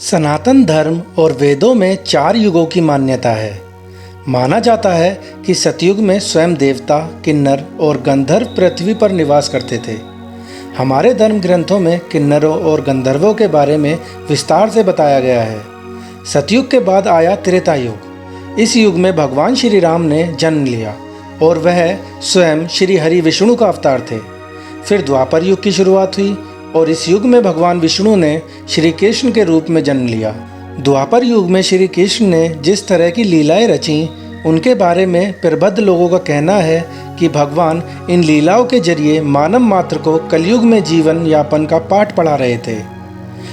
सनातन धर्म और वेदों में 4 युगों की मान्यता है। माना जाता है कि सतयुग में स्वयं देवता, किन्नर और गंधर्व पृथ्वी पर निवास करते थे। हमारे धर्म ग्रंथों में किन्नरों और गंधर्वों के बारे में विस्तार से बताया गया है। सतयुग के बाद आया त्रेता युग। इस युग में भगवान श्री राम ने जन्म लिया और वह स्वयं श्री हरि विष्णु का अवतार थे। फिर द्वापर युग की शुरुआत हुई और इस युग में भगवान विष्णु ने श्री कृष्ण के रूप में जन्म लिया। द्वापर युग में श्री कृष्ण ने जिस तरह की लीलाएं रची, उनके बारे में प्रबुद्ध लोगों का कहना है कि भगवान इन लीलाओं के जरिए मानव मात्र को कलयुग में जीवन यापन का पाठ पढ़ा रहे थे।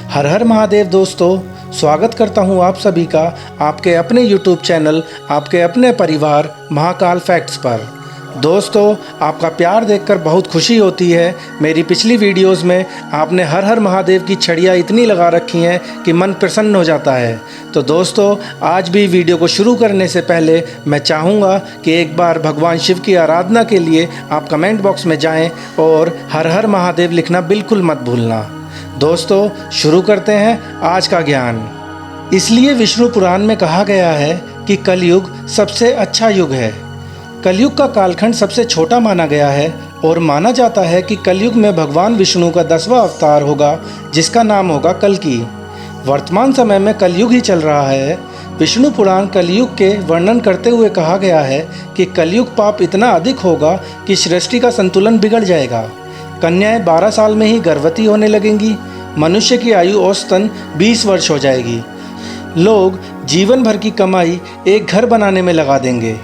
हर हर महादेव दोस्तों, स्वागत करता हूं आप सभी का आपके अपने YouTube चैनल, आपके अपने परिवार महाकाल फैक्ट्स पर। दोस्तों, आपका प्यार देखकर बहुत खुशी होती है। मेरी पिछली वीडियोस में आपने हर हर महादेव की छड़ियाँ इतनी लगा रखी हैं कि मन प्रसन्न हो जाता है। तो दोस्तों, आज भी वीडियो को शुरू करने से पहले मैं चाहूँगा कि एक बार भगवान शिव की आराधना के लिए आप कमेंट बॉक्स में जाएं और हर हर महादेव लिखना बिल्कुल मत भूलना। दोस्तों, शुरू करते हैं आज का ज्ञान। इसलिए विष्णु पुराण में कहा गया है कि कलयुग सबसे अच्छा युग है। कलयुग का कालखंड सबसे छोटा माना गया है और माना जाता है कि कलयुग में भगवान विष्णु का 10वां अवतार होगा, जिसका नाम होगा कल्कि। वर्तमान समय में कलयुग ही चल रहा है। विष्णु पुराण कलयुग के वर्णन करते हुए कहा गया है कि कलयुग पाप इतना अधिक होगा कि सृष्टि का संतुलन बिगड़ जाएगा। कन्याएं 12 साल में ही गर्भवती होने लगेंगी। मनुष्य की आयु औसतन 20 वर्ष हो जाएगी। लोग जीवन भर की कमाई एक घर बनाने में लगा देंगे।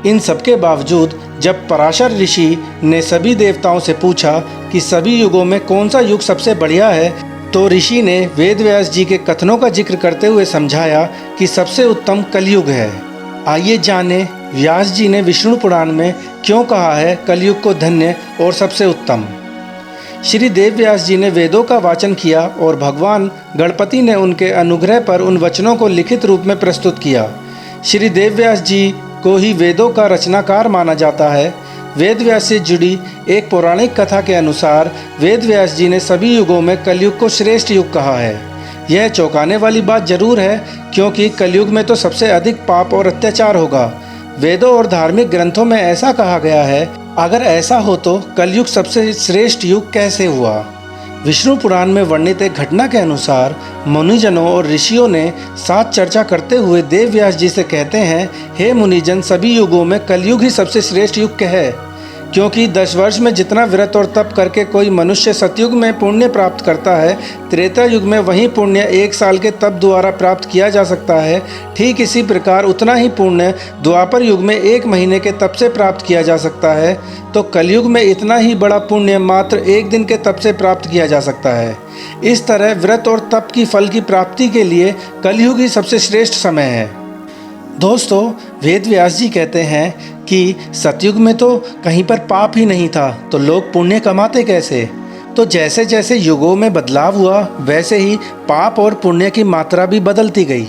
इन सबके बावजूद जब पराशर ऋषि ने सभी देवताओं से पूछा कि सभी युगों में कौन सा युग सबसे बढ़िया है, तो ऋषि ने वेद व्यास जी के कथनों का जिक्र करते हुए समझाया कि सबसे उत्तम कलयुग है। आइए जाने व्यास जी ने विष्णु पुराण में क्यों कहा है कलयुग को धन्य और सबसे उत्तम। श्री देव व्यास जी ने वेदों का वाचन किया और भगवान गणपति ने उनके अनुग्रह पर उन वचनों को लिखित रूप में प्रस्तुत किया। श्री देव व्यास जी को ही वेदों का रचनाकार माना जाता है। वेद व्यास से जुड़ी एक पौराणिक कथा के अनुसार वेद व्यास जी ने सभी युगों में कलयुग को श्रेष्ठ युग कहा है। यह चौंकाने वाली बात जरूर है, क्योंकि कलयुग में तो सबसे अधिक पाप और अत्याचार होगा। वेदों और धार्मिक ग्रंथों में ऐसा कहा गया है। अगर ऐसा हो तो कलयुग सबसे श्रेष्ठ युग कैसे हुआ? विष्णु पुराण में वर्णित एक घटना के अनुसार मुनिजनों और ऋषियों ने साथ चर्चा करते हुए देव व्यास जी से कहते हैं, हे मुनिजन, सभी युगों में कलयुग ही सबसे श्रेष्ठ युग है, क्योंकि 10 वर्ष में जितना व्रत और तप करके कोई मनुष्य सतयुग में पुण्य प्राप्त करता है, त्रेता युग में वही पुण्य 1 साल के तप द्वारा प्राप्त किया जा सकता है। ठीक इसी प्रकार उतना ही पुण्य द्वापर युग में 1 महीने के तप से प्राप्त किया जा सकता है। तो कलयुग में इतना ही बड़ा पुण्य मात्र 1 दिन के तप से प्राप्त किया जा सकता है। इस तरह व्रत और तप की फल की प्राप्ति के लिए कलयुग ही सबसे श्रेष्ठ समय है। दोस्तों, वेद व्यास जी कहते हैं कि सतयुग में तो कहीं पर पाप ही नहीं था, तो लोग पुण्य कमाते कैसे? तो जैसे जैसे युगों में बदलाव हुआ, वैसे ही पाप और पुण्य की मात्रा भी बदलती गई।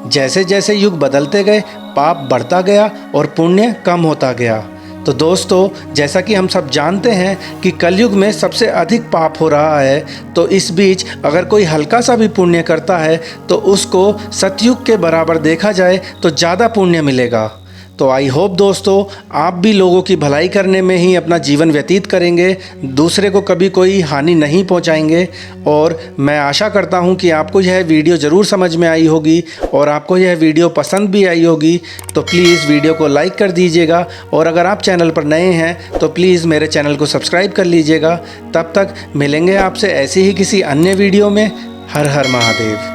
जैसे जैसे युग बदलते गए, पाप बढ़ता गया और पुण्य कम होता गया। तो दोस्तों, जैसा कि हम सब जानते हैं कि कलयुग में सबसे अधिक पाप हो रहा है, तो इस बीच अगर कोई हल्का सा भी पुण्य करता है तो उसको सतयुग के बराबर देखा जाए तो ज़्यादा पुण्य मिलेगा। तो आई होप दोस्तों, आप भी लोगों की भलाई करने में ही अपना जीवन व्यतीत करेंगे, दूसरे को कभी कोई हानि नहीं पहुंचाएंगे। और मैं आशा करता हूं कि आपको यह वीडियो ज़रूर समझ में आई होगी और आपको यह वीडियो पसंद भी आई होगी। तो प्लीज़ वीडियो को लाइक कर दीजिएगा और अगर आप चैनल पर नए हैं तो प्लीज़ मेरे चैनल को सब्सक्राइब कर लीजिएगा। तब तक मिलेंगे आपसे ऐसे ही किसी अन्य वीडियो में। हर हर महादेव।